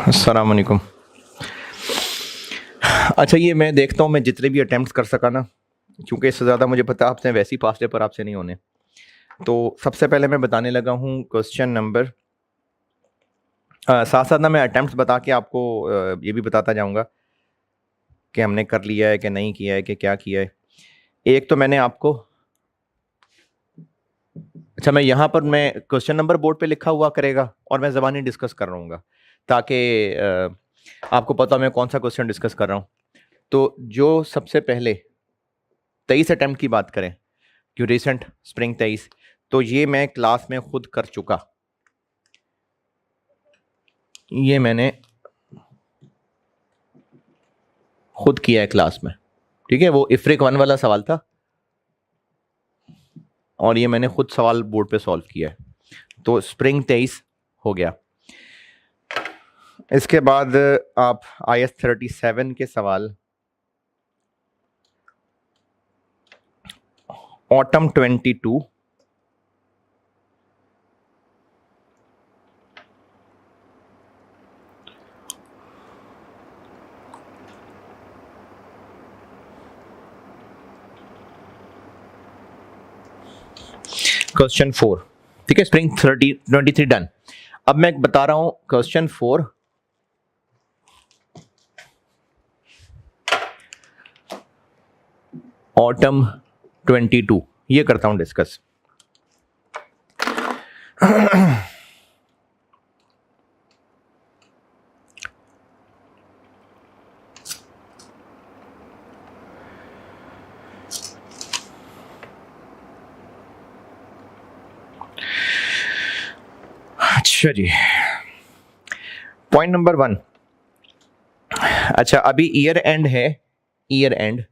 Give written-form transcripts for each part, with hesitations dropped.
अस्सलाम वालेकुम। अच्छा, ये मैं देखता हूँ मैं जितने भी अटेम्प्ट्स कर सका ना, क्योंकि इससे ज़्यादा मुझे पता है आपसे वैसे ही पास पेपर आपसे नहीं होने। तो सबसे पहले मैं बताने लगा हूँ क्वेश्चन नंबर, साथ साथ ना मैं अटेम्प्ट्स बता के आपको ये भी बताता जाऊँगा कि हमने कर लिया है कि नहीं किया है कि क्या किया है। एक तो मैंने आपको, अच्छा मैं यहाँ पर मैं क्वेश्चन नंबर बोर्ड पे लिखा हुआ करेगा और मैं ज़बानी डिस्कस कर रहूँगा ताकि आपको पता मैं कौन सा क्वेश्चन डिस्कस कर रहा हूँ। तो जो सबसे पहले 23 अटेम्प्ट की बात करें, जो रिसेंट स्प्रिंग 23, तो ये मैं क्लास में खुद कर चुका। ये मैंने खुद किया है क्लास में, ठीक है। वो इफ्रिक 1 वाला सवाल था और ये मैंने खुद सवाल बोर्ड पे सॉल्व किया है। तो स्प्रिंग 23 हो गया। इसके बाद आप IS 37 के सवाल, ऑटम 22, क्वेश्चन 4, ठीक है। Spring 23 done. अब मैं बता रहा हूं क्वेश्चन 4, ऑटम 22, ये करता हूं डिस्कस। अच्छा जी, पॉइंट नंबर 1। अच्छा, अभी ईयर एंड है, ईयर एंड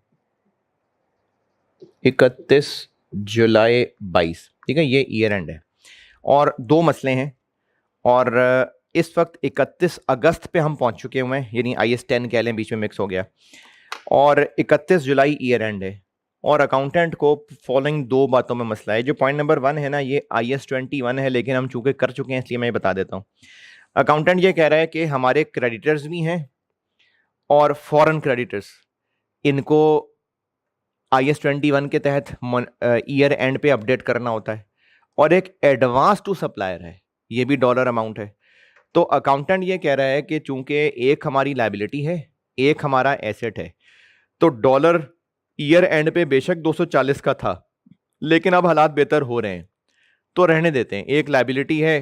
31 जुलाई 22, ठीक है। ये ईयर एंड है और दो मसले हैं। और इस वक्त 31 अगस्त पे हम पहुंच चुके हुए हैं, यानी IS 10 कह लें, बीच में मिक्स हो गया। और 31 जुलाई ईयर एंड है और अकाउंटेंट को फॉलोइंग दो बातों में मसला है। जो पॉइंट नंबर 1 है ना, ये IS 21 है, लेकिन हम चूंकि कर चुके हैं इसलिए मैं बता देता हूँ। अकाउंटेंट ये कह रहा है कि हमारे क्रेडिटर्स भी हैं और फॉरेन क्रेडिटर्स, इनको IS 21 के तहत ईयर एंड पे अपडेट करना होता है। और एक एडवांस टू सप्लायर है, ये भी डॉलर अमाउंट है। तो अकाउंटेंट ये कह रहा है कि चूंकि एक हमारी लायबिलिटी है, एक हमारा एसेट है, तो डॉलर ईयर एंड पे बेशक 240 का था, लेकिन अब हालात बेहतर हो रहे हैं, तो रहने देते हैं। एक लायबिलिटी है,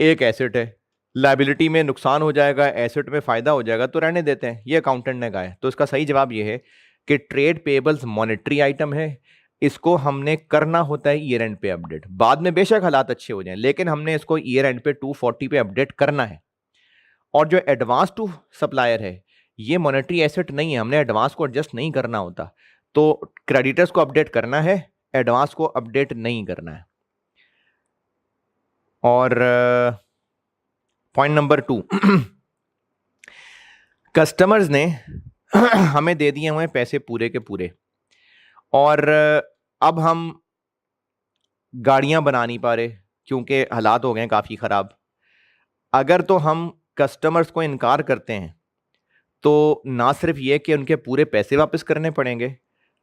एक एसेट है, लायबिलिटी में नुकसान हो जाएगा, एसेट में फायदा हो जाएगा, तो रहने देते हैं, ये अकाउंटेंट ने कहा है। तो इसका सही जवाब ये है कि ट्रेड पेबल्स मॉनेटरी आइटम है, इसको हमने करना होता है ईयर एंड पे अपडेट। बाद में बेशक हालात अच्छे हो जाएं, लेकिन हमने इसको ईयर एंड पे 240 पे अपडेट करना है। और जो एडवांस टू सप्लायर है, ये मॉनेटरी एसेट नहीं है, हमने एडवांस को एडजस्ट नहीं करना होता। तो क्रेडिटर्स को अपडेट करना है, एडवांस को अपडेट नहीं करना है। और पॉइंट नंबर 2, कस्टमर्स ने हमें दे दिए हुए पैसे पूरे के पूरे, और अब हम गाड़ियां बना नहीं पा रहे क्योंकि हालात हो गए काफ़ी ख़राब। अगर तो हम कस्टमर्स को इनकार करते हैं तो ना सिर्फ ये कि उनके पूरे पैसे वापस करने पड़ेंगे,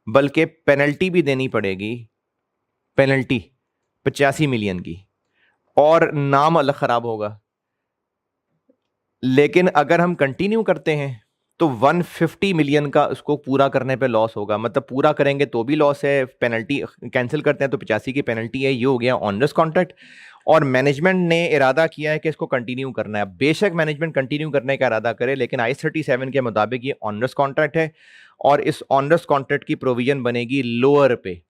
बल्कि पेनल्टी भी देनी पड़ेगी, पेनल्टी 85 मिलियन की, और नाम अलग ख़राब होगा। लेकिन अगर हम कंटिन्यू करते हैं तो 150 मिलियन का उसको पूरा करने पे लॉस होगा, मतलब पूरा करेंगे तो भी लॉस है, पेनल्टी कैंसिल करते हैं तो 85 की पेनल्टी है। ये हो गया ऑनरस कॉन्ट्रैक्ट। और मैनेजमेंट ने इरादा किया है कि इसको कंटिन्यू करना है। बेशक मैनेजमेंट कंटिन्यू करने का इरादा करे, लेकिन IS 37 के मुताबिक ये ऑनरस कॉन्ट्रैक्ट है और इस ऑनरस कॉन्ट्रैक्ट की प्रोविजन बनेगी लोअर पे।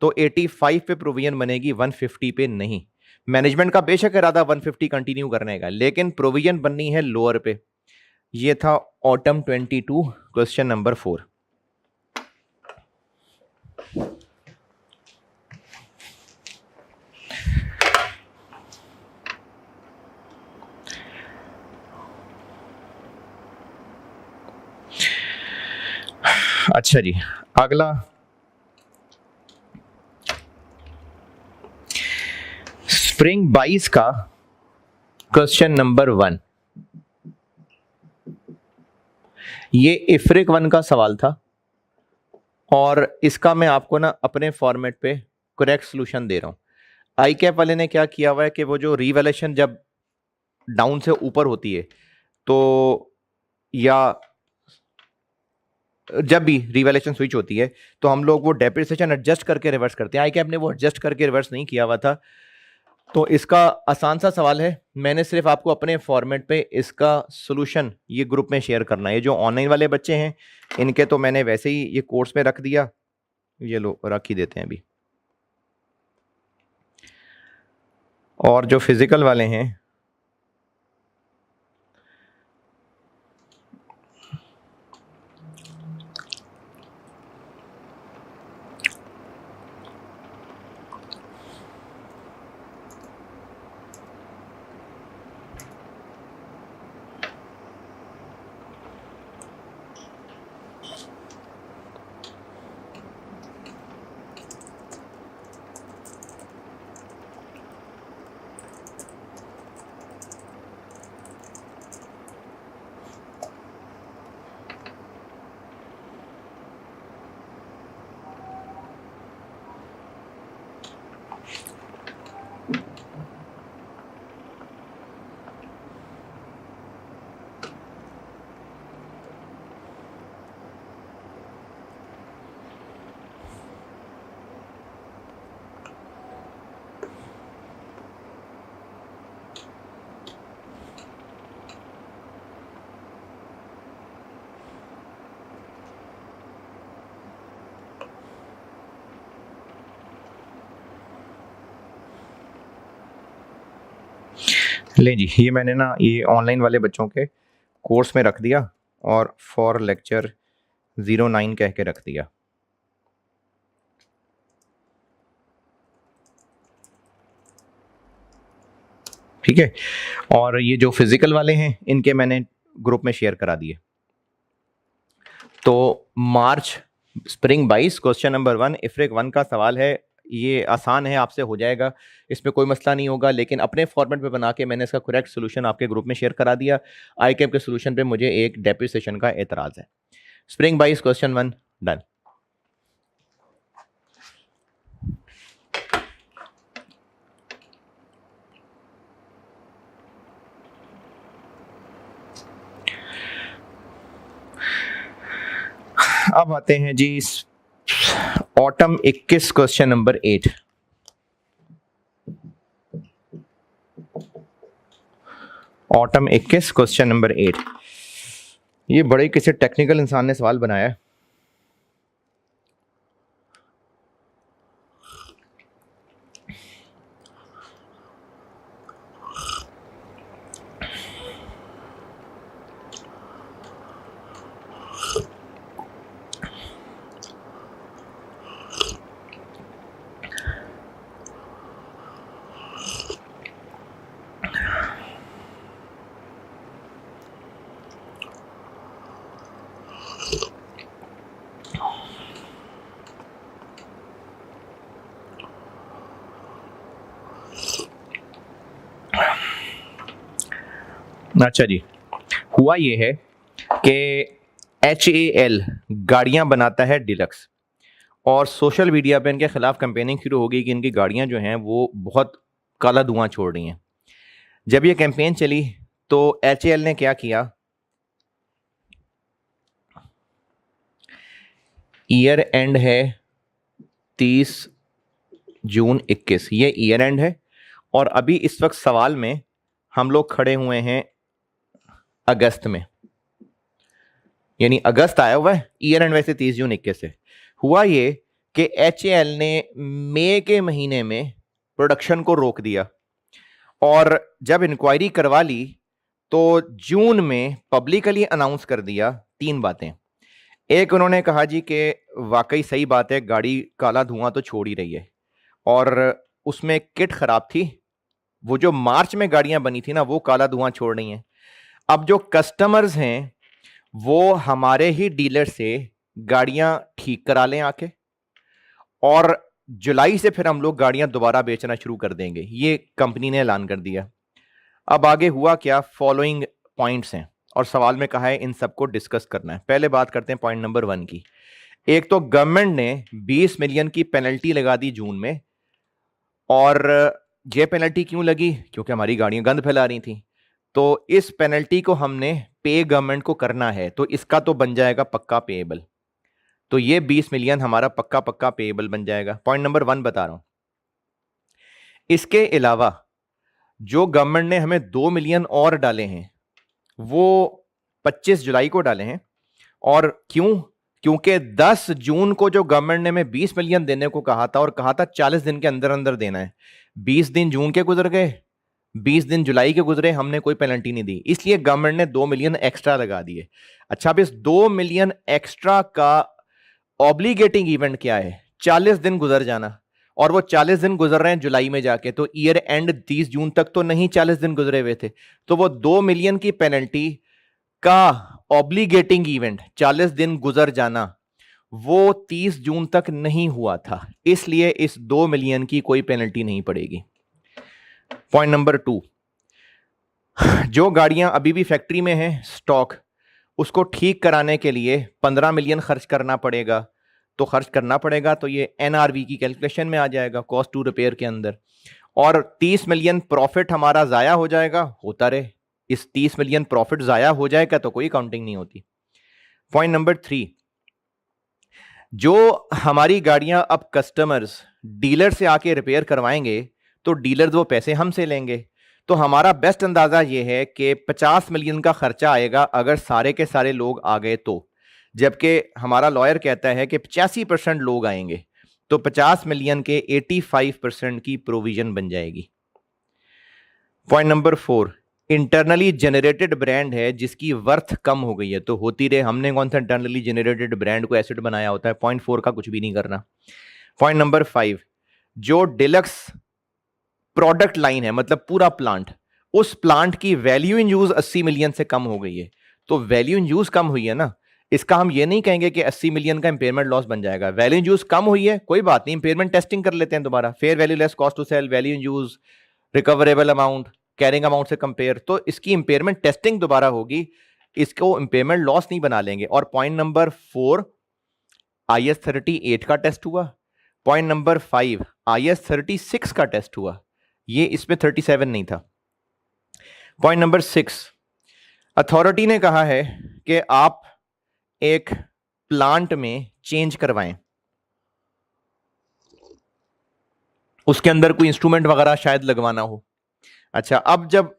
तो 85 पे प्रोविजन बनेगी, 150 पे नहीं। मैनेजमेंट का बेशक इरादा 150 कंटिन्यू करने का, लेकिन प्रोविजन बननी है लोअर पे। ये था ऑटम 22, क्वेश्चन नंबर 4। अच्छा जी, अगला स्प्रिंग 22 का क्वेश्चन नंबर 1। ये इफ्रिक 1 का सवाल था और इसका मैं आपको ना अपने फॉर्मेट पे करेक्ट सोल्यूशन दे रहा हूँ। आई कैप वाले ने क्या किया हुआ है कि वो जो रिवैल्यूएशन जब डाउन से ऊपर होती है तो या जब भी रिवैल्यूएशन स्विच होती है तो हम लोग वो डेप्रिसिएशन एडजस्ट करके रिवर्स करते हैं। आई कैप ने वो एडजस्ट करके रिवर्स नहीं किया हुआ था। तो इसका आसान सा सवाल है, मैंने सिर्फ आपको अपने फॉर्मेट पे इसका सॉल्यूशन ये ग्रुप में शेयर करना है। ये जो ऑनलाइन वाले बच्चे हैं इनके तो मैंने वैसे ही ये कोर्स में रख दिया, ये लो रख ही देते हैं अभी। और जो फिजिकल वाले हैं ले जी, ये मैंने ना ये ऑनलाइन वाले बच्चों के कोर्स में रख दिया और फॉर लेक्चर 09 कह के रख दिया। ठीक है, और ये जो फिजिकल वाले हैं इनके मैंने ग्रुप में शेयर करा दिए। तो मार्च स्प्रिंग 22 क्वेश्चन नंबर 1 इफ्रिक 1 का सवाल है। ये आसान है, आपसे हो जाएगा, इसमें कोई मसला नहीं होगा। लेकिन अपने फॉर्मेट पे बना के मैंने इसका करेक्ट सोल्यूशन आपके ग्रुप में शेयर करा दिया। आई कैप के सोल्यूशन पे मुझे एक डेप्रिसिएशन का एतराज है। Spring 22 question 1 done. अब आते हैं जी autumn 21 question number 8। Autumn 21 question number 8। ये बड़े किसी टेक्निकल इंसान ने सवाल बनाया है। अच्छा जी, हुआ ये है कि HAL गाड़ियां बनाता है डिलक्स और सोशल मीडिया पे इनके खिलाफ कैंपेनिंग शुरू हो गई कि इनकी गाड़ियां जो हैं वो बहुत काला धुआं छोड़ रही हैं। जब ये कैंपेन चली तो HAL ने क्या किया, ईयर एंड है 30 जून 21, ये ईयर एंड है और अभी इस वक्त सवाल में हम लोग खड़े हुए हैं अगस्त में, यानी अगस्त आया हुआ है, ईयर एंड वैसे 30 जून 21 से। हुआ ये कि HAL ने मई के महीने में प्रोडक्शन को रोक दिया और जब इंक्वायरी करवा ली तो जून में पब्लिकली अनाउंस कर दिया 3 बातें। एक, उन्होंने कहा जी कि वाकई सही बात है, गाड़ी काला धुआं तो छोड़ ही रही है और उसमें किट खराब थी, वो जो मार्च में गाड़ियां बनी थी ना वो काला धुआं छोड़ रही हैं। अब जो कस्टमर्स हैं वो हमारे ही डीलर से गाड़ियां ठीक करा लें आके और जुलाई से फिर हम लोग गाड़ियां दोबारा बेचना शुरू कर देंगे, ये कंपनी ने ऐलान कर दिया। अब आगे हुआ क्या, फॉलोइंग पॉइंट्स हैं। और सवाल में कहा है इन सबको डिस्कस करना है। पहले बात करते हैं पॉइंट नंबर 1 की। एक तो गवर्नमेंट ने 20 मिलियन की पेनल्टी लगा दी जून में, और ये पेनल्टी क्यों लगी? क्योंकि हमारी गाड़ियां गंद फैला रही थी। तो इस पेनल्टी को हमने पे गवर्नमेंट को करना है, तो इसका तो बन जाएगा पक्का पेएबल। तो ये 20 मिलियन हमारा पक्का पक्का पेएबल बन जाएगा। पॉइंट नंबर 1 बता रहा हूं। इसके अलावा जो गवर्नमेंट ने हमें 2 मिलियन और डाले हैं वो 25 जुलाई को डाले हैं। और क्यों? क्योंकि 10 जून को जो गवर्नमेंट ने हमें 20 मिलियन देने को कहा था, और कहा था 40 दिन के अंदर अंदर देना है, 20 दिन जून के गुजर गए, 20 दिन जुलाई के गुजरे, हमने कोई पेनल्टी नहीं दी, इसलिए गवर्नमेंट ने 2 मिलियन एक्स्ट्रा लगा दिए। अच्छा, अब इस 2 मिलियन एक्स्ट्रा का ऑब्लिगेटिंग इवेंट क्या है? 40 दिन गुजर जाना, और वो 40 दिन गुजर रहे हैं जुलाई में जाके, तो ईयर एंड 30 जून तक तो नहीं 40 दिन गुजरे हुए थे। तो वो 2 मिलियन की पेनल्टी का ऑब्लिगेटिंग इवेंट 40 दिन गुजर जाना वो 30 जून तक नहीं हुआ था, इसलिए इस 2 मिलियन की कोई पेनल्टी नहीं पड़ेगी। पॉइंट नंबर 2, जो गाड़ियां अभी भी फैक्ट्री में हैं स्टॉक, उसको ठीक कराने के लिए 15 मिलियन खर्च करना पड़ेगा। तो खर्च करना पड़ेगा तो ये एनआरवी की कैलकुलेशन में आ जाएगा, कॉस्ट टू रिपेयर के अंदर। और 30 मिलियन प्रॉफिट हमारा जाया हो जाएगा, होता रहे, इस 30 मिलियन प्रॉफिट जाया हो जाएगा तो कोई काउंटिंग नहीं होती। पॉइंट नंबर 3, जो हमारी गाड़ियां अब कस्टमर्स डीलर से आके रिपेयर करवाएंगे तो डीलर वो पैसे हमसे लेंगे। तो हमारा बेस्ट अंदाजा ये है कि 50 मिलियन का खर्चा आएगा अगर सारे के सारे लोग आ गए तो, जबकि हमारा लॉयर कहता है कि 85% लोग आएंगे, तो 50 मिलियन के 85% की प्रोविजन बन जाएगी। Point number 4, internally generated brand है जिसकी वर्थ कम हो गई है, तो होती रहे, हमने कौन सा इंटरनली जनरेटेड ब्रांड को एसेट बनाया होता है। पॉइंट 4 का कुछ भी नहीं करना। पॉइंट नंबर 5, जो डिलक्स प्रोडक्ट लाइन है, मतलब पूरा प्लांट, उस प्लांट की वैल्यू इन यूज 80 मिलियन से कम हो गई है। तो वैल्यू इन यूज कम हुई है ना, इसका हम ये नहीं कहेंगे कि 80 मिलियन का इंपेयरमेंट लॉस बन जाएगा। वैल्यू इन यूज कम हुई है, कोई बात नहीं, इंपेयरमेंट टेस्टिंग कर लेते हैं दोबारा, fair value less cost to sell, value in use, recoverable amount, carrying amount से कंपेयर, तो इसकी इंपेयरमेंट टेस्टिंग दोबारा होगी, इसको इंपेयरमेंट लॉस नहीं बना लेंगे। और पॉइंट नंबर 4, IS 38 का टेस्ट हुआ। पॉइंट नंबर 5, IS 36 का टेस्ट हुआ, ये इसमें 37 नहीं था। पॉइंट नंबर 6, अथॉरिटी ने कहा है कि आप एक प्लांट में चेंज करवाएं, उसके अंदर कोई इंस्ट्रूमेंट वगैरह शायद लगवाना हो। अच्छा, अब जब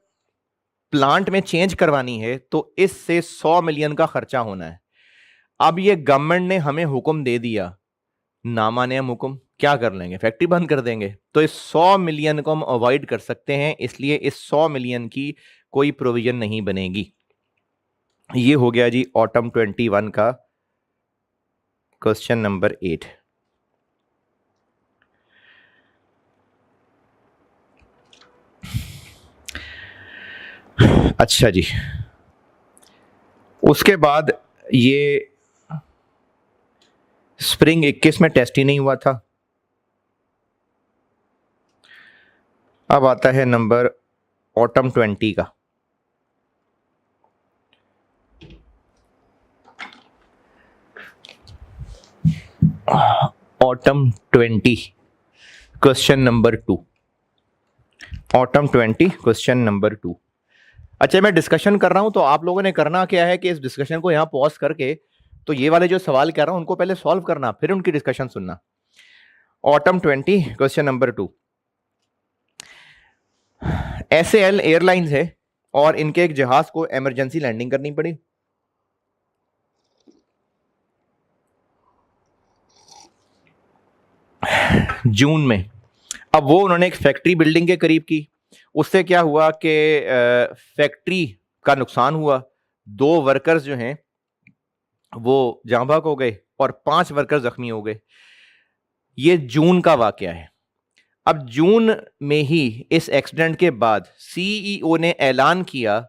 प्लांट में चेंज करवानी है तो इससे 100 मिलियन का खर्चा होना है। अब ये गवर्नमेंट ने हमें हुक्म दे दिया, ना माने हम हुक्म, क्या कर लेंगे? फैक्ट्री बंद कर देंगे। तो इस 100 मिलियन को हम अवॉइड कर सकते हैं, इसलिए इस 100 मिलियन की कोई प्रोविजन नहीं बनेगी। ये हो गया जी ऑटम 21 का क्वेश्चन नंबर 8। अच्छा जी, उसके बाद ये स्प्रिंग 21 में टेस्ट ही नहीं हुआ था। अब आता है नंबर ऑटम 20 का। Autumn 20 question number 2। Autumn 20 question number 2। अच्छा, मैं डिस्कशन कर रहा हूं तो आप लोगों ने करना क्या है कि इस डिस्कशन को यहां पॉज करके, तो ये वाले जो सवाल कर रहा हूं उनको पहले सॉल्व करना, फिर उनकी डिस्कशन सुनना। Autumn 20 question number 2। SAL airlines है और इनके एक जहाज को इमरजेंसी लैंडिंग करनी पड़ी। जून में। अब वो उन्होंने एक फैक्ट्री बिल्डिंग के करीब की, उससे क्या हुआ कि फैक्ट्री का नुकसान हुआ, 2 वर्कर्स जो हैं वो जाँ बहक हो गए और 5 वर्कर जख्मी हो गए। ये जून का वाकया है। अब जून में ही इस एक्सीडेंट के बाद CEO ने ऐलान किया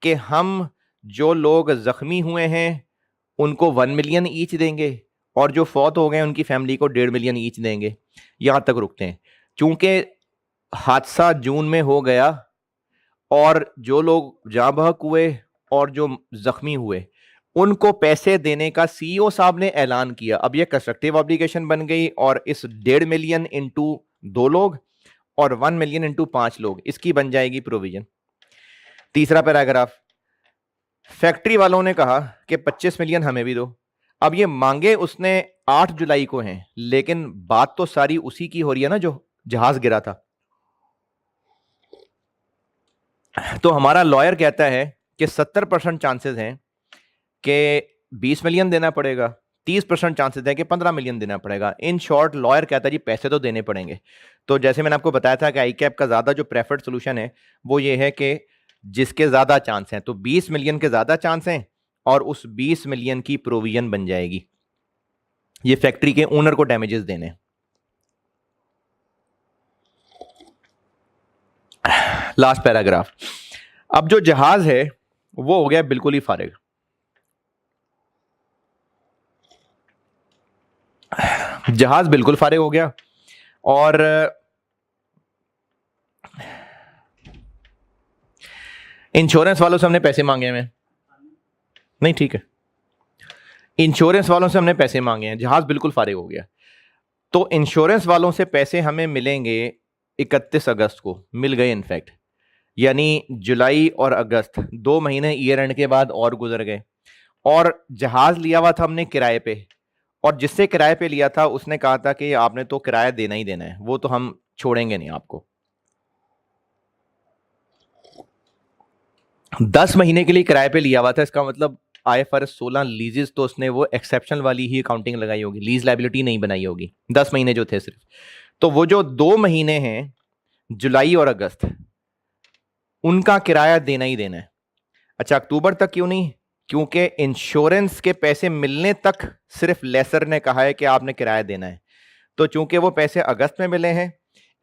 कि हम जो लोग जख्मी हुए हैं उनको 1 मिलियन ईच देंगे और जो फौत हो गए उनकी फैमिली को 1.5 मिलियन ईच देंगे। यहां तक रुकते हैं, क्योंकि हादसा जून में हो गया और जो लोग जाँ बहक हुए और जो जख्मी हुए उनको पैसे देने का सीईओ साहब ने ऐलान किया। अब ये कंस्ट्रक्टिव ऑब्लिगेशन बन गई और इस 1.5 मिलियन इंटू 2 लोग और 1 मिलियन इंटू 5 लोग, इसकी बन जाएगी प्रोविजन। तीसरा पैराग्राफ, फैक्ट्री वालों ने कहा कि 25 मिलियन हमें भी दो। अब ये मांगे उसने 8 जुलाई को हैं, लेकिन बात तो सारी उसी की हो रही है ना जो जहाज गिरा था। तो हमारा लॉयर कहता है कि 70% चांसेस हैं कि 20 मिलियन देना पड़ेगा, 30% चांसेस है कि 15 मिलियन देना पड़ेगा। इन शॉर्ट लॉयर कहता है जी पैसे तो देने पड़ेंगे। तो जैसे मैंने आपको बताया था कि आई कैप का ज्यादा जो प्रेफर्ड सोल्यूशन है वो ये है कि जिसके ज्यादा चांस हैं, तो 20 मिलियन के ज्यादा चांस हैं और उस 20 मिलियन की प्रोविजन बन जाएगी। ये फैक्ट्री के ओनर को डैमेजेस देने। लास्ट पैराग्राफ, अब जो जहाज है वो हो गया बिल्कुल ही फारिग। जहाज बिल्कुल फारिग हो गया और इंश्योरेंस वालों से हमने पैसे मांगे हैं। नहीं ठीक है, इंश्योरेंस वालों से हमने पैसे मांगे हैं, जहाज बिल्कुल फारिग हो गया। तो इंश्योरेंस वालों से पैसे हमें मिलेंगे 31 अगस्त को, मिल गए इनफैक्ट, यानी जुलाई और अगस्त 2 महीने ईयर एंड के बाद और गुजर गए। और जहाज लिया हुआ था हमने किराए पे, और जिससे किराए पे लिया था उसने कहा था कि आपने तो किराया देना ही देना है, वो तो हम छोड़ेंगे नहीं आपको। 10 महीने के लिए किराए पे लिया हुआ था, इसका मतलब IFRS 16 लीजेस तो उसने वो एक्सेप्शनल वाली ही अकाउंटिंग लगाई होगी, लीज लायबिलिटी नहीं बनाई होगी। 10 महीने जो थे सिर्फ, तो वो जो 2 महीने हैं जुलाई और अगस्त, उनका किराया देना ही देना है। अच्छा, अक्टूबर तक क्यों नहीं? क्योंकि इंश्योरेंस के पैसे मिलने तक सिर्फ लेसर ने कहा है कि आपने किराया देना है। तो चूंकि वो पैसे अगस्त में मिले हैं,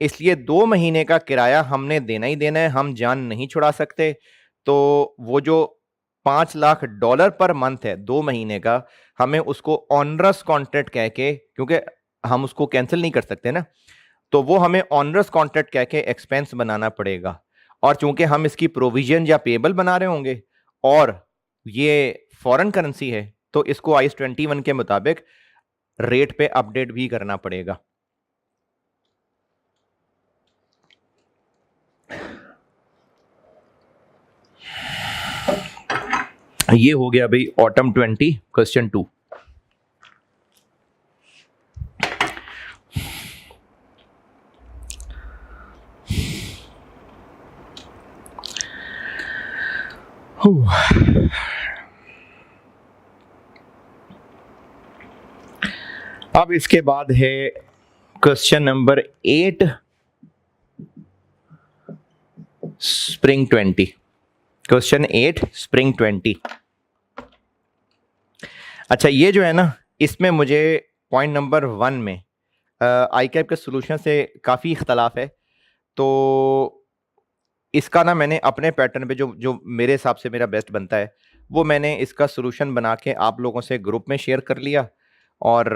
इसलिए 2 महीने का किराया हमने देना ही देना है, हम जान नहीं छुड़ा सकते। तो वो जो $5 लाख पर मंथ है 2 महीने का, हमें उसको ऑनरस कॉन्ट्रैक्ट कह के, क्योंकि हम उसको कैंसिल नहीं कर सकते ना, तो वो हमें ऑनरस कॉन्ट्रैक्ट कह के एक्सपेंस बनाना पड़ेगा। और चूंकि हम इसकी प्रोविजन या पेबल बना रहे होंगे और ये फॉरेन करेंसी है, तो इसको IAS 21 के मुताबिक रेट पे अपडेट भी करना पड़ेगा। ये हो गया भाई ऑटम 20 क्वेश्चन 2। अब इसके बाद है question number 8 spring 20। Question 8 spring 20। अच्छा, ये जो है ना, इसमें मुझे पॉइंट नंबर 1 में आई कैप के सोल्यूशन से काफ़ी इख्तलाफ है। तो इसका ना मैंने अपने पैटर्न पे जो जो मेरे हिसाब से मेरा बेस्ट बनता है, वो मैंने इसका सोल्यूशन बना के आप लोगों से ग्रुप में शेयर कर लिया, और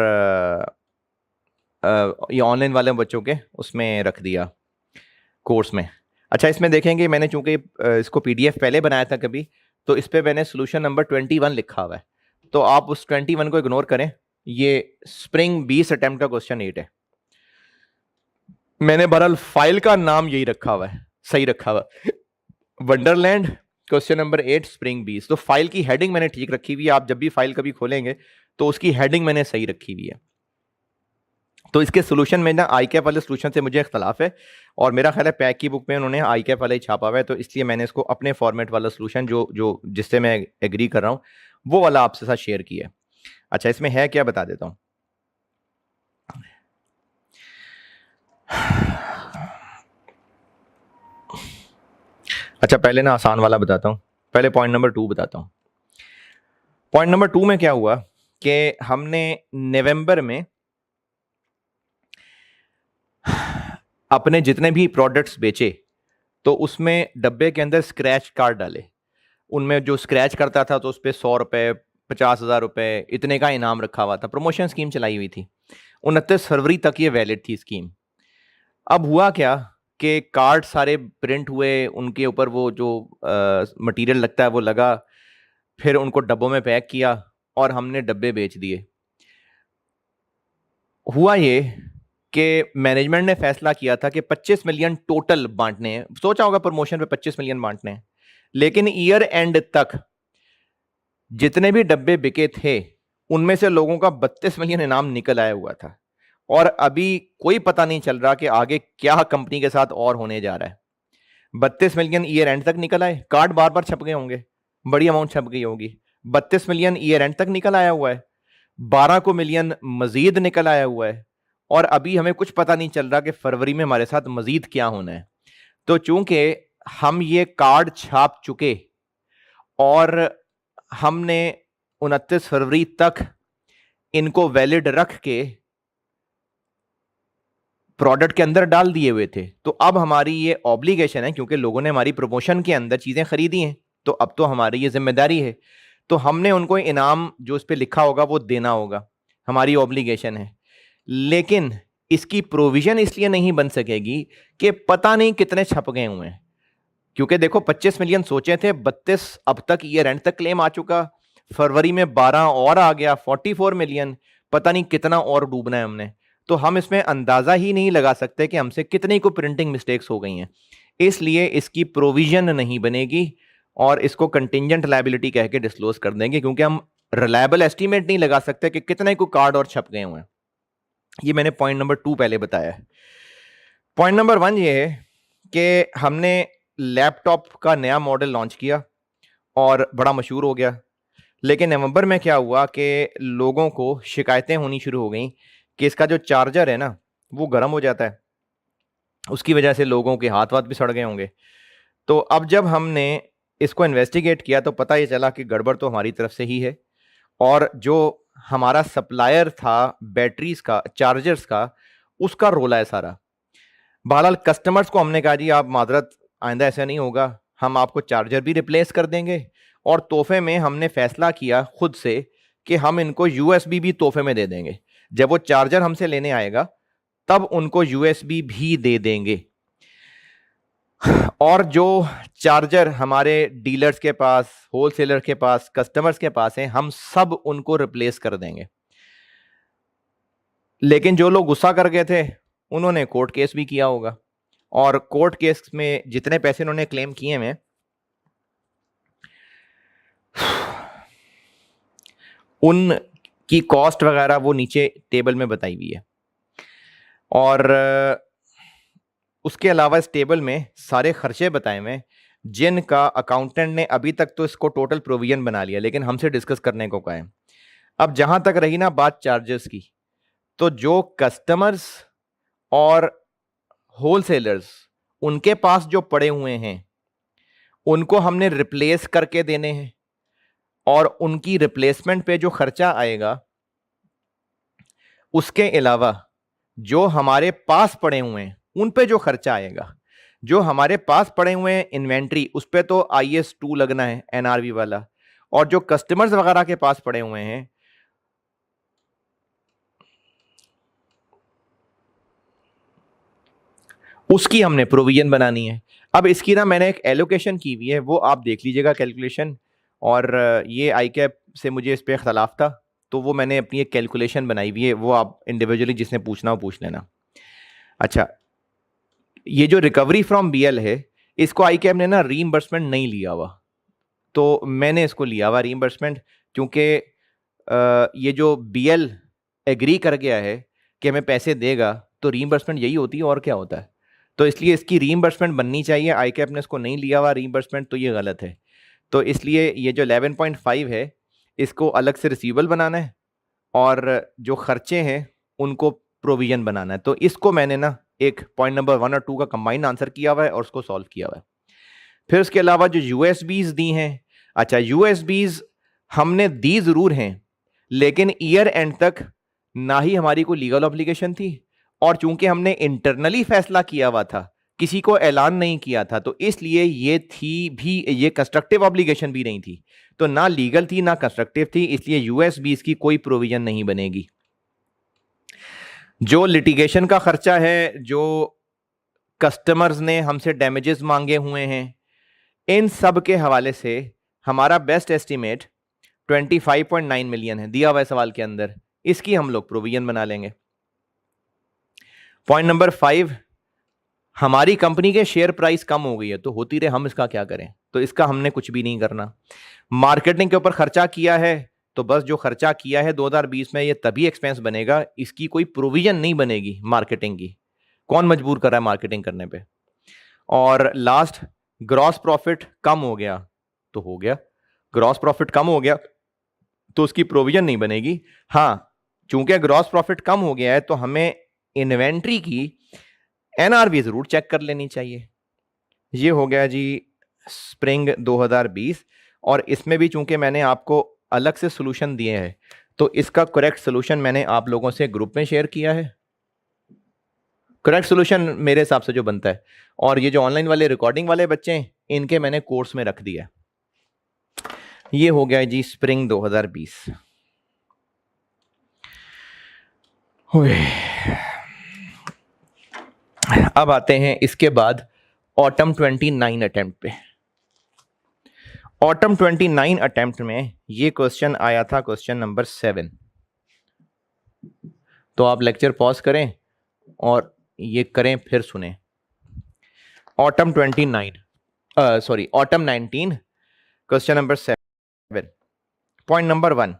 ये ऑनलाइन वाले बच्चों के उसमें रख दिया कोर्स में। अच्छा, इसमें देखेंगे मैंने चूंकि इसको PDF पहले बनाया था कभी, तो इस पर मैंने सोल्यूशन नंबर 21 लिखा हुआ है, तो आप उस 21 को इग्नोर करें। ये स्प्रिंग 20 अटेम्प्ट का क्वेश्चन 8 है। मैंने बहरहाल फाइल का नाम यही रखा हुआ है, सही रखा हुआ, वंडरलैंड क्वेश्चन नंबर 8 स्प्रिंग 20। तो फाइल की हेडिंग मैंने ठीक रखी हुई है, आप जब भी फाइल कभी खोलेंगे तो उसकी हेडिंग मैंने सही रखी हुई है। तो इसके सोल्यूशन में ना आई कैप वाले सोल्यूशन से मुझे इख्तलाफ है, और मेरा ख्याल है पैक की बुक में उन्होंने आई कैप वाला ही छापा हुआ है, तो इसलिए मैंने इसको अपने फॉर्मेट वाला सोल्यूशन जो जो जिससे मैं एग्री कर रहा हूँ वो वाला आपसे साथ शेयर किया है। अच्छा, इसमें है क्या बता देता हूँ। अच्छा, पहले ना आसान वाला बताता हूँ, पहले पॉइंट नंबर 2 बताता हूँ। पॉइंट नंबर 2 में क्या हुआ कि हमने नवंबर में अपने जितने भी प्रोडक्ट्स बेचे, तो उसमें डब्बे के अंदर स्क्रैच कार्ड डाले। उनमें जो स्क्रैच करता था तो उस पर 100 रुपये, 50,000 रुपये, इतने का इनाम रखा हुआ था। प्रमोशन स्कीम चलाई हुई थी, 29 फरवरी तक ये वैलिड थी स्कीम। अब हुआ क्या कि कार्ड सारे प्रिंट हुए, उनके ऊपर वो जो मटेरियल लगता है वो लगा, फिर उनको डब्बों में पैक किया और हमने डब्बे बेच दिए। हुआ ये कि मैनेजमेंट ने फैसला किया था कि 25 मिलियन टोटल बांटने हैं, सोचा होगा प्रमोशन पे 25 मिलियन बांटने हैं, लेकिन ईयर एंड तक जितने भी डब्बे बिके थे उनमें से लोगों का 32 मिलियन इनाम निकल आया हुआ था, और अभी कोई पता नहीं चल रहा कि आगे क्या कंपनी के साथ और होने जा रहा है। 32 मिलियन ईयर एंड तक निकल आए, कार्ड बार बार छप गए होंगे, बड़ी अमाउंट छप गई होगी। 32 मिलियन ईयर एंड तक निकल आया हुआ है, 12 को मिलियन मजीद निकल आया हुआ है, और अभी हमें कुछ पता नहीं चल रहा कि फरवरी में हमारे साथ मजीद क्या होना है। तो चूंकि हम ये कार्ड छाप चुके और हमने 29 फरवरी तक इनको वैलिड रख के प्रोडक्ट के अंदर डाल दिए हुए थे, तो अब हमारी ये ऑब्लिगेशन है, क्योंकि लोगों ने हमारी प्रमोशन के अंदर चीजें खरीदी हैं, तो अब तो हमारी ये जिम्मेदारी है, तो हमने उनको इनाम जो उस पर लिखा होगा वो देना होगा, हमारी ऑब्लिगेशन है। लेकिन इसकी प्रोविजन इसलिए नहीं बन सकेगी कि पता नहीं कितने छप गए हुए हैं, क्योंकि देखो 25 मिलियन सोचे थे, 32 अब तक ईयर एंड तक क्लेम आ चुका, फरवरी में 12 और आ गया, 44 मिलियन, पता नहीं कितना और डूबना है हमने। तो हम इसमें अंदाजा ही नहीं लगा सकते कि हमसे कितनी को प्रिंटिंग मिस्टेक्स हो गई हैं, इसलिए इसकी प्रोविजन नहीं बनेगी और इसको कंटिंजेंट लायबिलिटी कह के डिस्क्लोज कर देंगे, क्योंकि हम रिलायबल एस्टीमेट नहीं लगा सकते कि कितने को कार्ड और छप गए हुए हैं। ये मैंने पॉइंट नंबर 2 पहले बताया है। पॉइंट नंबर 1 ये है कि हमने लैपटॉप का नया मॉडल लॉन्च किया और बड़ा मशहूर हो गया, लेकिन नवंबर में क्या हुआ कि लोगों को शिकायतें होनी शुरू हो गई कि इसका जो चार्जर है ना वो गर्म हो जाता है, उसकी वजह से लोगों के हाथ वाथ भी सड़ गए होंगे। तो अब जब हमने इसको इन्वेस्टिगेट किया तो पता ये चला कि गड़बड़ तो हमारी तरफ से ही है, और जो हमारा सप्लायर था बैटरीज का, चार्जर्स का, उसका रोला है सारा। बहरहाल कस्टमर्स को हमने कहा जी आप माजरत, आइंदा ऐसा नहीं होगा, हम आपको चार्जर भी रिप्लेस कर देंगे, और तोहफे में हमने फैसला किया खुद से कि हम इनको यूएसबी भी तोहफे में दे देंगे। जब वो चार्जर हमसे लेने आएगा तब उनको यूएसबी भी दे देंगे, और जो चार्जर हमारे डीलर्स के पास, होलसेलर के पास, कस्टमर्स के पास हैं, हम सब उनको रिप्लेस कर देंगे। लेकिन जो लोग गुस्सा कर गए थे उन्होंने कोर्ट केस भी किया होगा, और कोर्ट केस में जितने पैसे उन्होंने क्लेम किए हैं उनकी कॉस्ट वगैरह वो नीचे टेबल में बताई हुई है, और उसके अलावा इस टेबल में सारे खर्चे बताए हुए हैं जिनका अकाउंटेंट ने अभी तक तो इसको टोटल प्रोविजन बना लिया, लेकिन हमसे डिस्कस करने को कहा है। अब जहां तक रही ना बात चार्जेस की, तो जो कस्टमर्स और होलसेलर्स उनके पास जो पड़े हुए हैं उनको हमने रिप्लेस करके देने हैं, और उनकी रिप्लेसमेंट पे जो खर्चा आएगा उसके अलावा जो हमारे पास पड़े हुए हैं उन पे जो खर्चा आएगा, जो हमारे पास पड़े हुए हैं इन्वेंट्री, उस पे तो IS2 लगना है NRV वाला, और जो कस्टमर्स वगैरह के पास पड़े हुए हैं उसकी हमने प्रोविजन बनानी है। अब इसकी ना मैंने एक एलोकेशन की हुई है, वो आप देख लीजिएगा कैलकुलेशन, और ये ICAP से मुझे इस पे इख्तलाफ था तो वो मैंने अपनी एक कैलकुलेशन बनाई हुई है, वो आप इंडिविजुअली जिसने पूछना हो पूछ लेना। अच्छा, ये जो रिकवरी फ्रॉम BL है इसको ICAP ने ना रीइंबर्समेंट नहीं लिया हुआ, तो मैंने इसको लिया हुआ रीइंबर्समेंट, क्योंकि ये जो BL एग्री कर गया है कि हमें पैसे देगा, तो रीइंबर्समेंट यही होती है और क्या होता है, तो इसलिए इसकी रीइंबर्समेंट बननी चाहिए। ICAP ने इसको नहीं लिया हुआ रीइंबर्समेंट, तो ये गलत है। तो इसलिए ये जो 11.5 है इसको अलग से रिसीवेबल बनाना है, और जो खर्चे हैं उनको प्रोविजन बनाना है। तो इसको मैंने ना एक पॉइंट नंबर 1 और 2 का कंबाइंड आंसर किया हुआ है और उसको सॉल्व किया हुआ है। फिर उसके अलावा जो यूएसबीज दी हैं, अच्छा यूएसबीज हमने दी जरूर हैं, लेकिन ईयर एंड तक ना ही हमारी कोई लीगल ऑब्लिगेशन थी, और चूंकि हमने इंटरनली फैसला किया हुआ था, किसी को ऐलान नहीं किया था, तो इसलिए ये थी भी, ये कंस्ट्रक्टिव ऑब्लिगेशन भी नहीं थी, तो ना लीगल थी ना कंस्ट्रक्टिव थी, इसलिए यूएसबीज की कोई प्रोविजन नहीं बनेगी। जो लिटिगेशन का खर्चा है, जो कस्टमर्स ने हमसे डैमेजेस मांगे हुए हैं, इन सब के हवाले से हमारा बेस्ट एस्टिमेट 25.9 मिलियन है, दिया हुआ है सवाल के अंदर, इसकी हम लोग प्रोविजन बना लेंगे। पॉइंट नंबर 5, हमारी कंपनी के शेयर प्राइस कम हो गई है, तो होती रहे, हम इसका क्या करें? तो इसका हमने कुछ भी नहीं करना। मार्केटिंग के ऊपर खर्चा किया है, तो बस जो खर्चा किया है 2020 में, ये तभी एक्सपेंस बनेगा, इसकी कोई प्रोविजन नहीं बनेगी मार्केटिंग की। कौन मजबूर कर रहा है मार्केटिंग करने पे? और लास्ट, ग्रॉस प्रॉफिट कम हो गया तो हो गया, ग्रॉस प्रॉफिट कम हो गया तो उसकी प्रोविजन नहीं बनेगी। हां, चूंकि ग्रॉस प्रॉफिट कम हो गया है तो हमें इन्वेंट्री की एनआरवी जरूर चेक कर लेनी चाहिए। ये हो गया जी स्प्रिंग 2020, और इसमें भी चूंकि मैंने आपको अलग से सॉल्यूशन दिए हैं, तो इसका करेक्ट सॉल्यूशन मैंने आप लोगों से ग्रुप में शेयर किया है। करेक्ट सॉल्यूशन मेरे हिसाब से जो बनता है, और ये जो ऑनलाइन वाले रिकॉर्डिंग वाले बच्चे हैं, इनके मैंने कोर्स में रख दिया। ये हो गया जी स्प्रिंग 2020। अब आते हैं इसके बाद ऑटम 29 अटेम्प्ट पे। ऑटम 29 अटेम्प्ट में ये क्वेश्चन आया था, क्वेश्चन नंबर 7। तो आप लेक्चर पॉज करें और ये करें, फिर सुने। Autumn 29 sorry autumn 19 question number 7। Point number 1,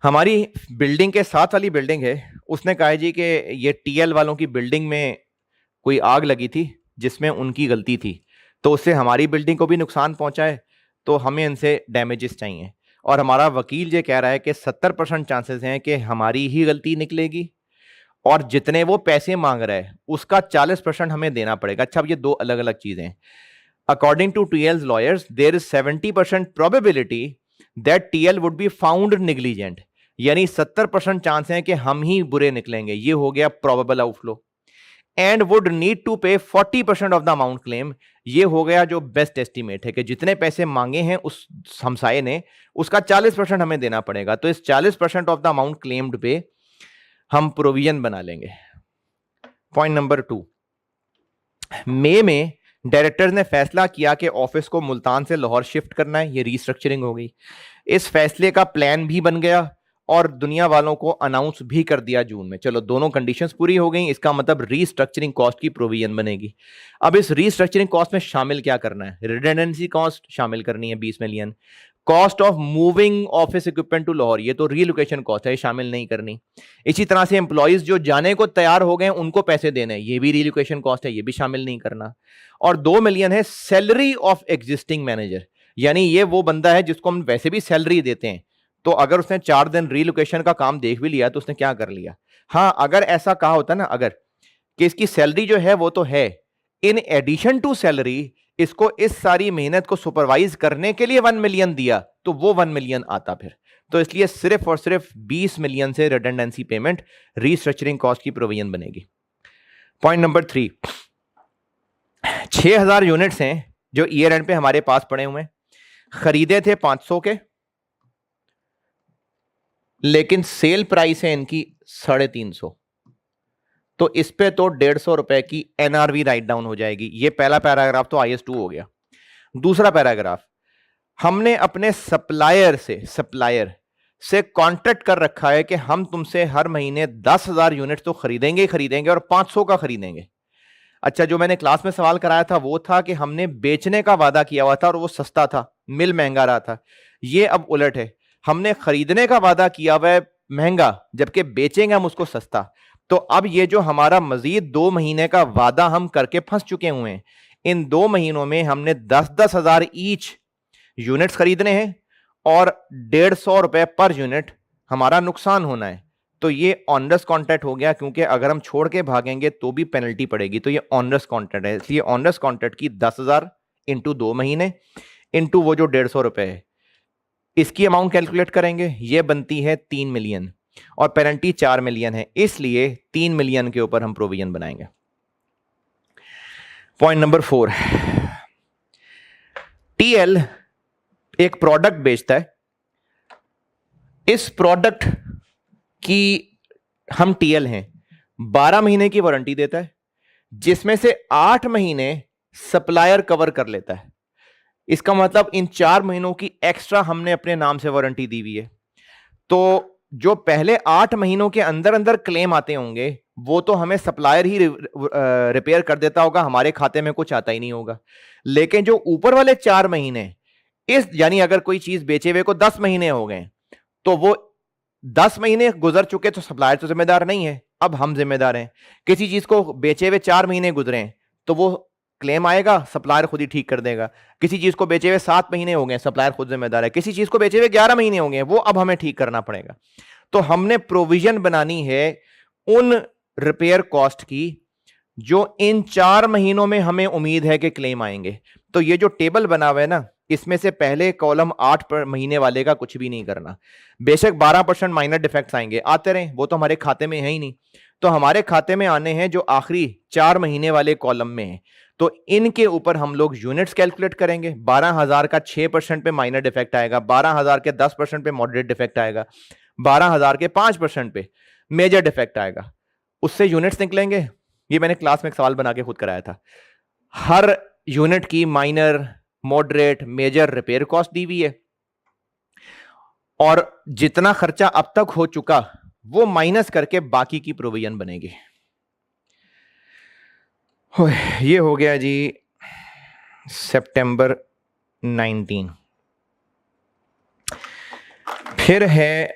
हमारी बिल्डिंग के साथ वाली बिल्डिंग है, उसने कहा जी कि ये टीएल वालों की बिल्डिंग में कोई आग लगी थी जिसमें उनकी गलती थी, तो उससे हमारी बिल्डिंग को भी नुकसान पहुंचा है, तो हमें इनसे डैमेजेस चाहिए। और हमारा वकील ये कह रहा है कि 70% चांसेस हैं कि हमारी ही गलती निकलेगी, और जितने वो पैसे मांग रहा है उसका 40% हमें देना पड़ेगा। अच्छा, अब ये दो अलग अलग चीजें हैं। According to TL's lawyers, there is 70% probability that TL would be found negligent, यानी 70% चांस है कि हम ही बुरे निकलेंगे। ये हो गया probable outflow. And would need to pay 40% of the amount claim, ये हो गया जो बेस्ट एस्टीमेट है कि जितने पैसे मांगे हैं उस हमसाये ने, उसका 40% हमें देना पड़ेगा। तो इस 40% ऑफ द अमाउंट क्लेम्ड पे हम प्रोविजन बना लेंगे। पॉइंट नंबर 2, मई में डायरेक्टर्स ने फैसला किया कि ऑफिस को मुल्तान से लाहौर शिफ्ट करना है, ये रीस्ट्रक्चरिंग हो गई। इस फैसले का प्लान भी बन गया और दुनिया वालों को अनाउंस भी कर दिया जून में। चलो, दोनों कंडीशंस पूरी हो गई, इसका मतलब रीस्ट्रक्चरिंग कॉस्ट की प्रोविजन बनेगी। अब इस रीस्ट्रक्चरिंग कॉस्ट में शामिल क्या करना है? रिडेंडेंसी कॉस्ट शामिल करनी है 20 million. Cost of moving office equipment to Lahore, ये तो रीलोकेशन कॉस्ट है, शामिल नहीं करनी। इसी तरह से एम्प्लॉइज जो जाने को तैयार हो गए उनको पैसे देने, ये भी रीलोकेशन कॉस्ट है, ये भी शामिल नहीं करना। और 2 मिलियन है सैलरी ऑफ एग्जिस्टिंग मैनेजर, यानी ये वो बंदा है जिसको हम वैसे भी सैलरी देते हैं, तो अगर उसने 4 दिन रीलोकेशन का काम देख भी लिया तो उसने क्या कर लिया। हाँ, अगर ऐसा कहा होता ना, अगर कि इसकी सैलरी जो है वो तो है, इन एडिशन टू सैलरी इसको इस सारी मेहनत को सुपरवाइज करने के लिए 1 मिलियन दिया, तो वो 1 मिलियन आता फिर। तो इसलिए सिर्फ और सिर्फ 20 मिलियन से रिडंडेंसी पेमेंट, रीस्ट्रक्चरिंग कॉस्ट की प्रोविजन बनेगी। पॉइंट नंबर 3, 6000 यूनिट्स हैं जो ईयर एंड पे हमारे पास पड़े हुए हैं। खरीदे थे 500 के, लेकिन सेल प्राइस है इनकी 350, तो इस पे तो 150 रुपए की एनआरवी राइट डाउन हो जाएगी। ये पहला पैराग्राफ तो IS2 हो गया। दूसरा पैराग्राफ, हमने अपने सप्लायर से कॉन्ट्रैक्ट कर रखा है कि हम तुमसे हर महीने 10,000 यूनिट तो खरीदेंगे और 500 का खरीदेंगे। अच्छा, जो मैंने क्लास में सवाल कराया था वो था कि हमने बेचने का वादा किया हुआ था और वो सस्ता था, मिल महंगा रहा था। ये अब उलट है, हमने खरीदने का वादा किया हुआ है महंगा, जबकि बेचेंगे हम उसको सस्ता। तो अब ये जो हमारा मजीद 2 महीने का वादा हम करके फंस चुके हुए हैं, इन 2 महीनों में हमने 10-10 हजार ईच यूनिट्स खरीदने हैं और 150 रुपए पर यूनिट हमारा नुकसान होना है। तो ये ऑनरस कॉन्ट्रैक्ट हो गया, क्योंकि अगर हम छोड़ के भागेंगे तो भी पेनल्टी पड़ेगी, तो ये ऑनरस कॉन्ट्रैक्ट है। इसलिए ऑनरस कॉन्ट्रैक्ट की 10,000 इंटू 2 महीने इंटू वो जो 150 रुपए है, इसकी अमाउंट कैलकुलेट करेंगे, ये बनती है 3 मिलियन और पेनल्टी 4 मिलियन है, इसलिए 3 मिलियन के ऊपर हम प्रोविजन बनाएंगे। पॉइंट नंबर 4, टीएल एक प्रोडक्ट बेचता है, इस प्रोडक्ट की हम टीएल हैं, 12 महीने की वारंटी देता है, जिसमें से 8 महीने सप्लायर कवर कर लेता है। इसका मतलब इन 4 महीनों की एक्स्ट्रा हमने अपने नाम से वारंटी दी हुई है। तो जो पहले 8 महीनों के अंदर अंदर क्लेम आते होंगे वो तो हमें सप्लायर ही रिपेयर कर देता होगा, हमारे खाते में कुछ आता ही नहीं होगा। लेकिन जो ऊपर वाले 4 महीने, इस यानी अगर कोई चीज बेचे हुए को 10 महीने हो गए तो वो 10 महीने गुजर चुके तो सप्लायर तो जिम्मेदार नहीं है, अब हम जिम्मेदार हैं। किसी चीज को बेचे हुए 4 महीने गुजरे तो वो क्लेम आएगा, सप्लायर खुद ही ठीक कर देगा। किसी चीज को बेचे हुए 7 महीने हो गए, सप्लायर खुद जिम्मेदार है। किसी चीज को बेचे हुए 11 महीने हो गए, वो अब हमें ठीक करना पड़ेगा। तो हमने प्रोविजन बनानी है उन रिपेयर कॉस्ट की जो इन 4 महीनों में हमें उम्मीद है कि क्लेम आएंगे। तो ये जो टेबल बना हुआ है ना, इसमें से पहले कॉलम 8 महीने वाले का कुछ भी नहीं करना। बेशक 12% माइनर डिफेक्ट्स आएंगे, आते रहे, वो तो हमारे खाते में है ही नहीं। तो हमारे खाते में आने हैं जो आखिरी 4 महीने वाले कॉलम में है। तो इनके ऊपर हम लोग यूनिट्स कैलकुलेट करेंगे। 12,000 का 6% पे माइनर डिफेक्ट आएगा, 12,000 के 10% पे मॉडरेट डिफेक्ट आएगा, 12,000 के 5% पे मेजर डिफेक्ट आएगा। उससे यूनिट्स निकलेंगे। ये मैंने क्लास में एक सवाल बना के खुद कराया था। हर यूनिट की minor, moderate, major repair cost दी हुई है और जितना खर्चा अब तक हो चुका वो माइनस करके बाकी की प्रोविजन बनेगी। ये हो गया जी सितंबर 19। फिर है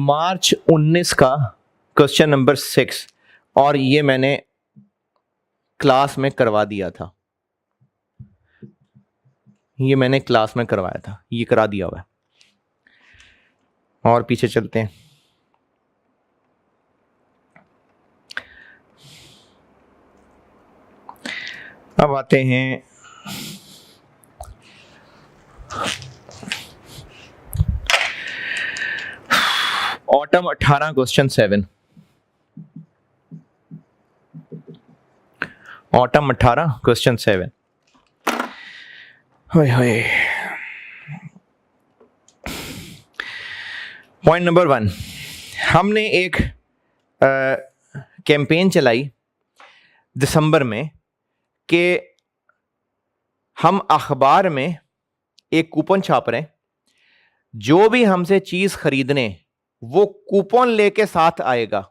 मार्च 19 का क्वेश्चन नंबर 6, और ये मैंने क्लास में करवा दिया था। ये मैंने क्लास में करवाया था, ये करा दिया हुआ है। और पीछे चलते हैं। अब आते हैं autumn 18 question 7। Autumn 18 question 7। Point number 1, हमने एक कैंपेन चलाई दिसंबर में कि हम अखबार में एक कूपन छाप रहे हैं, जो भी हमसे चीज खरीदने वो कूपन लेके साथ आएगा।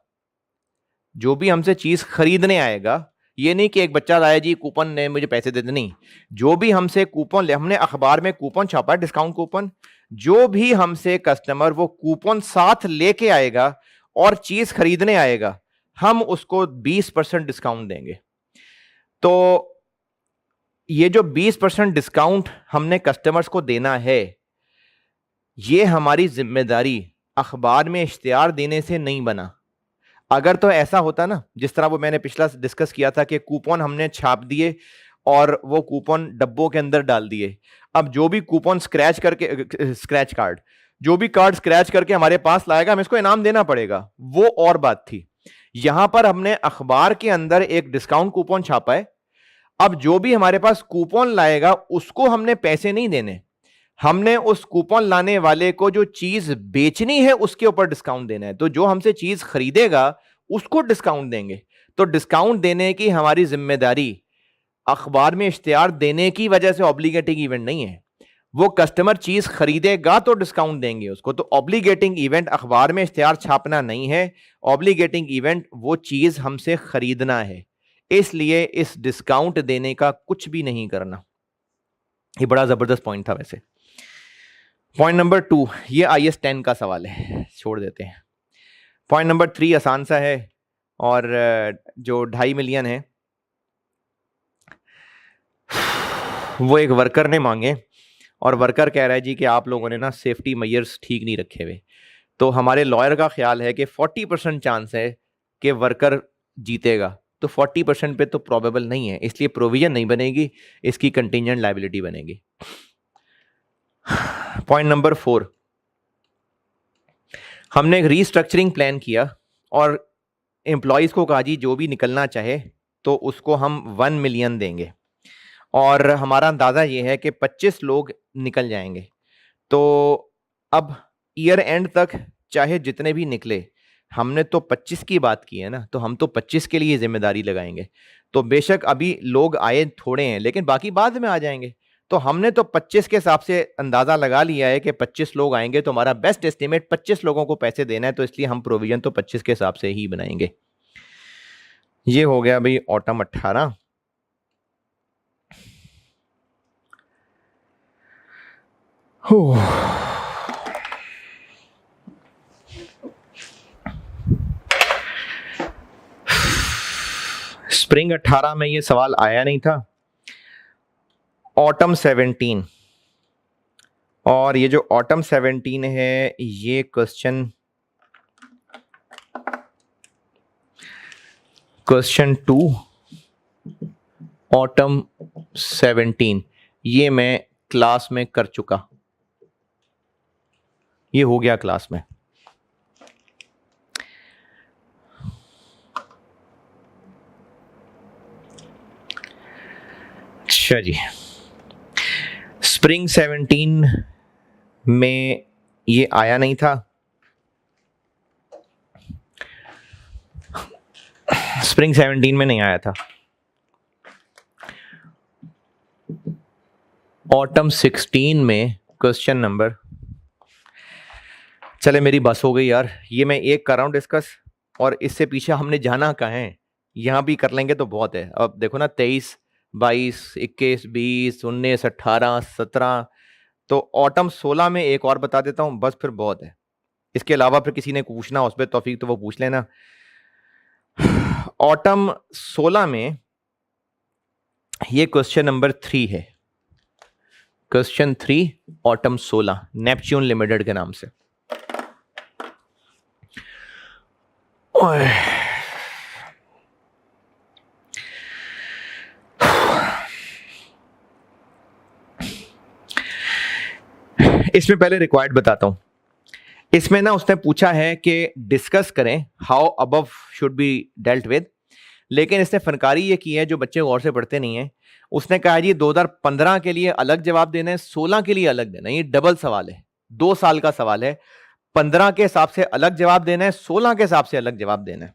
जो भी हमसे चीज खरीदने आएगा, ये नहीं कि एक बच्चा लाया जी कूपन ने मुझे पैसे दे दे, नहीं। जो भी हमसे कूपन ले, हमने अखबार में कूपन छापा है, डिस्काउंट कूपन, जो भी हमसे कस्टमर वो कूपन साथ लेके आएगा और चीज खरीदने आएगा, हम उसको 20% डिस्काउंट देंगे। तो ये जो 20% डिस्काउंट हमने कस्टमर्स को देना है, ये हमारी जिम्मेदारी अखबार में इश्तिहार देने से नहीं बना। अगर तो ऐसा होता ना, जिस तरह वो मैंने पिछला डिस्कस किया था कि कूपन हमने छाप दिए और वो कूपन डब्बों के अंदर डाल दिए, अब जो भी कूपन स्क्रैच करके, स्क्रैच कार्ड, जो भी कार्ड स्क्रैच करके हमारे पास लाएगा हमें इसको इनाम देना पड़ेगा, वो और बात थी। यहां पर हमने अखबार के अंदर एक डिस्काउंट कूपन छापा है। अब जो भी हमारे पास कूपन लाएगा उसको हमने पैसे नहीं देने, हमने उस कूपन लाने वाले को जो चीज बेचनी है उसके ऊपर डिस्काउंट देना है। तो जो हमसे चीज खरीदेगा उसको डिस्काउंट देंगे। तो डिस्काउंट देने की हमारी जिम्मेदारी अखबार में इश्तिहार देने की वजह से ऑब्लिगेटिंग इवेंट नहीं है। वो कस्टमर चीज खरीदेगा तो डिस्काउंट देंगे उसको। तो ऑब्लिगेटिंग इवेंट अखबार में इश्तिहार छापना नहीं है, ऑब्लिगेटिंग इवेंट वो चीज हमसे खरीदना है। इसलिए इस डिस्काउंट देने का कुछ भी नहीं करना। ये बड़ा जबरदस्त पॉइंट था वैसे। पॉइंट नंबर 2, ये IS 10 का सवाल है, छोड़ देते हैं। पॉइंट नंबर 3 आसान सा है, और जो 2.5 मिलियन है वो एक वर्कर ने मांगे, और वर्कर कह रहा है जी कि आप लोगों ने ना सेफ्टी मेजर्स ठीक नहीं रखे हुए। तो हमारे लॉयर का ख्याल है कि 40% चांस है कि वर्कर जीतेगा। तो 40% पे तो प्रोबेबल नहीं है, इसलिए प्रोविजन नहीं बनेगी, इसकी कंटिजेंट लायबिलिटी बनेगी। पॉइंट नंबर 4, हमने एक रीस्ट्रक्चरिंग प्लान किया और एम्प्लॉयज को कहा जी जो भी निकलना चाहे तो उसको हम 1 मिलियन देंगे। और हमारा अंदाज़ा ये है कि 25 लोग निकल जाएंगे। तो अब ईयर एंड तक चाहे जितने भी निकले, हमने तो 25 की बात की है ना, तो हम तो 25 के लिए जिम्मेदारी लगाएंगे। तो बेशक अभी लोग आए थोड़े हैं, लेकिन बाकी बाद में आ जाएंगे। तो हमने तो 25 के हिसाब से अंदाजा लगा लिया है कि 25 लोग आएंगे, तो हमारा बेस्ट एस्टिमेट 25 लोगों को पैसे देना है, तो इसलिए हम प्रोविजन तो 25 के हिसाब से ही बनाएंगे। ये हो गया भाई ऑटम 18। स्प्रिंग 18 में ये सवाल आया नहीं था। ऑटम 17, और ये जो ऑटम 17 है ये क्वेश्चन 2 ऑटम 17 ये मैं क्लास में कर चुका, ये हो गया क्लास में। अच्छा जी, स्प्रिंग 17 में ये आया नहीं था। स्प्रिंग 17 में नहीं आया था। ऑटम 16 में क्वेश्चन नंबर, चले मेरी बस हो गई यार, ये मैं एक कर रहा हूं डिस्कस, और इससे पीछे हमने जाना कहाँ है, यहां भी कर लेंगे तो बहुत है। अब देखो ना, 23, 22, 21, 20, 19, 18, 17, तो ऑटम 16 में एक और बता देता हूं, बस फिर बहुत है। इसके अलावा फिर किसी ने पूछना उस पर तौफीक तो वो पूछ लेना। ऑटम 16 में ये क्वेश्चन नंबर 3 है, क्वेश्चन 3 ऑटम 16 नेपच्यून लिमिटेड के नाम से। इसमें पहले रिक्वायर्ड बताता हूं। इसमें ना उसने पूछा है कि डिस्कस करें how above should be dealt with, लेकिन इसने फनकारी ये की है, जो बच्चे गौर से पढ़ते नहीं है। उसने कहा जी 2015 के लिए अलग जवाब देना है, 16 के लिए अलग देना है। ये डबल सवाल है, 2 साल का सवाल है। 15 के हिसाब से अलग जवाब देना है, 16 के हिसाब से अलग जवाब देना है।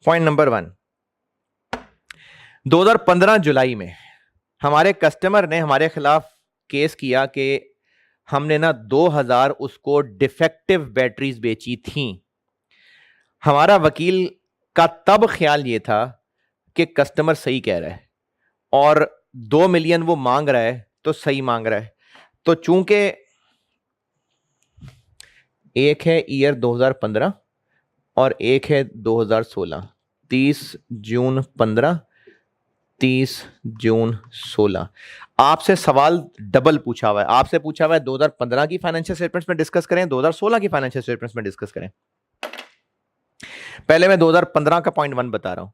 पॉइंट नंबर 1, 2015 जुलाई में हमारे कस्टमर ने हमारे खिलाफ केस किया कि हमने ना 2000 उसको डिफेक्टिव बैटरीज बेची थी। हमारा वकील का तब ख्याल ये था कि कस्टमर सही कह रहा है, और 2 मिलियन वो मांग रहा है तो सही मांग रहा है। तो चूंकि एक है ईयर 2015 और एक है 2016, 30 जून 15, 30 जून 16, आपसे सवाल डबल पूछा हुआ है। आपसे पूछा हुआ है 2015 की फाइनेंशियल स्टेटमेंट्स में डिस्कस करें, 2016 की फाइनेंशियल स्टेटमेंट्स में डिस्कस करें। पहले मैं 2015 का पॉइंट 1 बता रहा हूं।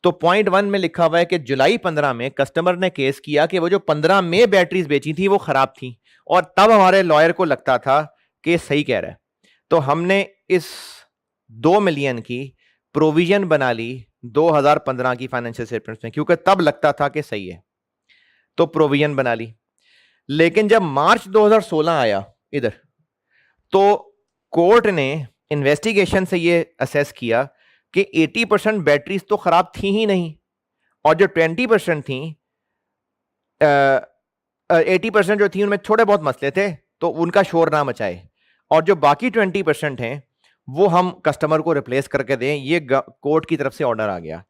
तो पॉइंट 1 में लिखा हुआ है कि जुलाई 15 में कस्टमर ने केस किया कि वो जो 15 में बैटरीज बेची थी वो खराब थी, और तब हमारे लॉयर को लगता था कि सही कह रहा है। तो हमने इस 2 मिलियन की प्रोविजन बना ली 2015 की फाइनेंशियल स्टेटमेंट्स में, क्योंकि तब लगता था कि सही है, तो प्रोविजन बना ली। लेकिन जब मार्च 2016 आया इधर, तो कोर्ट ने इन्वेस्टिगेशन से ये असेस किया कि 80% बैटरीज तो खराब थी ही नहीं, और जो 20% थी, 80% जो थी उनमें थोड़े बहुत मसले थे, तो उनका शोर ना मचाए, और जो बाकी 20% हैं वो हम कस्टमर को रिप्लेस करके दें। ये कोर्ट की तरफ से ऑर्डर आ गया।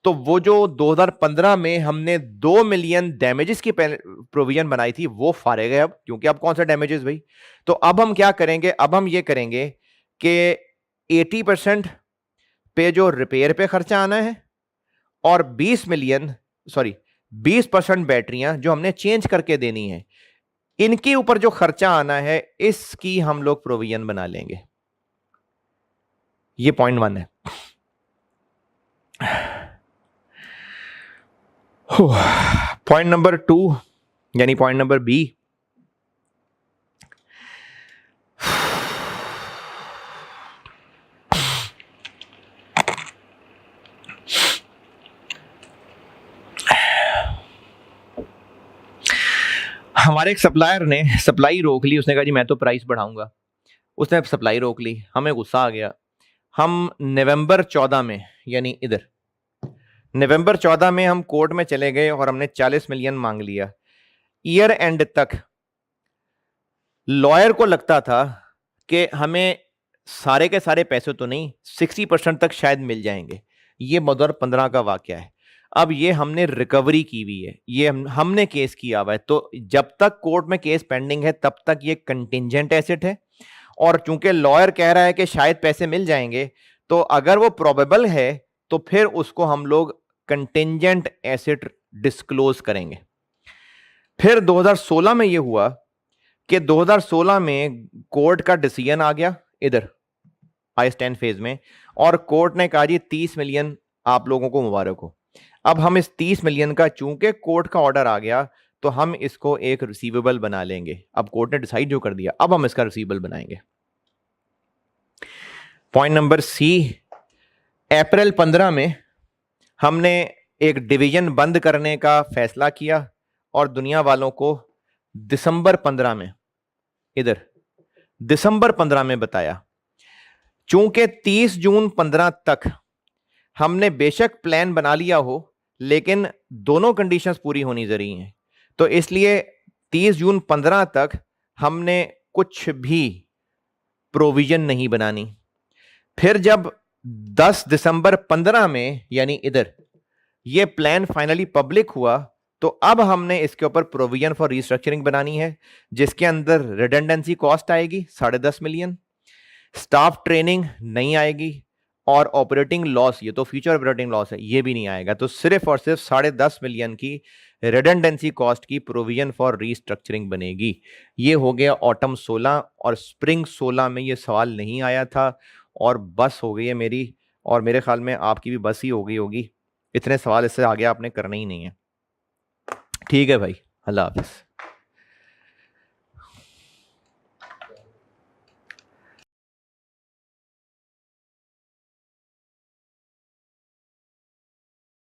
तो वो जो 2015 में हमने 2 मिलियन डैमेजेस की प्रोविजन बनाई थी वो फारेग है अब, क्योंकि अब कौन सा डैमेजेस भाई। तो अब हम क्या करेंगे, अब हम ये करेंगे कि 80% पे जो रिपेयर पे खर्चा आना है, और 20% बैटरियां जो हमने चेंज करके देनी है, इनके ऊपर जो खर्चा आना है इसकी हम लोग प्रोविजन बना लेंगे। ये पॉइंट 1 है। पॉइंट नंबर 2 यानी पॉइंट नंबर बी, हमारे एक सप्लायर ने सप्लाई रोक ली, उसने कहा जी मैं तो प्राइस बढ़ाऊंगा, उसने सप्लाई रोक ली, हमें गुस्सा आ गया। हम नवंबर 14 में, यानी इधर नवंबर 14 में हम कोर्ट में चले गए और हमने 40 मिलियन मांग लिया। ईयर एंड तक लॉयर को लगता था कि हमें सारे के सारे पैसे तो नहीं, 60% तक शायद मिल जाएंगे। ये 2015 का वाकया है। अब ये हमने रिकवरी की हुई है, ये हमने केस किया हुआ है, तो जब तक कोर्ट में केस पेंडिंग है तब तक ये कंटिंजेंट एसेट है। और चूंकि लॉयर कह रहा है कि शायद पैसे मिल जाएंगे, तो अगर वो प्रोबेबल है तो फिर उसको हम लोग कंटिंजेंट एसेट डिस्क्लोज करेंगे। फिर 2016 में यह हुआ कि 2016 में कोर्ट का डिसीजन आ गया इधर IAS 10 फेज में, और कोर्ट ने कहा जी 30 मिलियन आप लोगों को मुबारक हो। अब हम इस 30 मिलियन का, चूंकि कोर्ट का ऑर्डर आ गया, तो हम इसको एक रिसीवेबल बना लेंगे। अब कोर्ट ने डिसाइड जो कर दिया, अब हम इसका रिसीवेबल बनाएंगे। पॉइंट नंबर सी, अप्रैल 15 में हमने एक डिवीजन बंद करने का फैसला किया और दुनिया वालों को दिसंबर 15 में, इधर दिसंबर 15 में बताया। चूंकि 30 जून 15 तक हमने बेशक प्लान बना लिया हो, लेकिन दोनों कंडीशंस पूरी होनी जरूरी हैं, तो इसलिए 30 जून 15 तक हमने कुछ भी प्रोविजन नहीं बनानी। फिर जब 10 दिसंबर 15 में, यानी इधर ये प्लान फाइनली पब्लिक हुआ, तो अब हमने इसके ऊपर प्रोविजन फॉर रिस्ट्रक्चरिंग बनानी है, जिसके अंदर रिडंडेंसी कॉस्ट आएगी 10.5 मिलियन, स्टाफ ट्रेनिंग नहीं आएगी, और ऑपरेटिंग लॉस, ये तो फ्यूचर ऑपरेटिंग लॉस है, ये भी नहीं आएगा। तो सिर्फ और सिर्फ 10.5 मिलियन की रिडंडेंसी कॉस्ट की प्रोविजन फॉर रीस्ट्रक्चरिंग बनेगी। ये हो गया ऑटम 16, और स्प्रिंग 16 में ये सवाल नहीं आया था, और बस हो गई है मेरी, और मेरे ख्याल में आपकी भी बस ही हो गई होगी। इतने सवाल इससे आगे आपने करने ही नहीं है। ठीक है भाई, अल्लाह हाफिज़।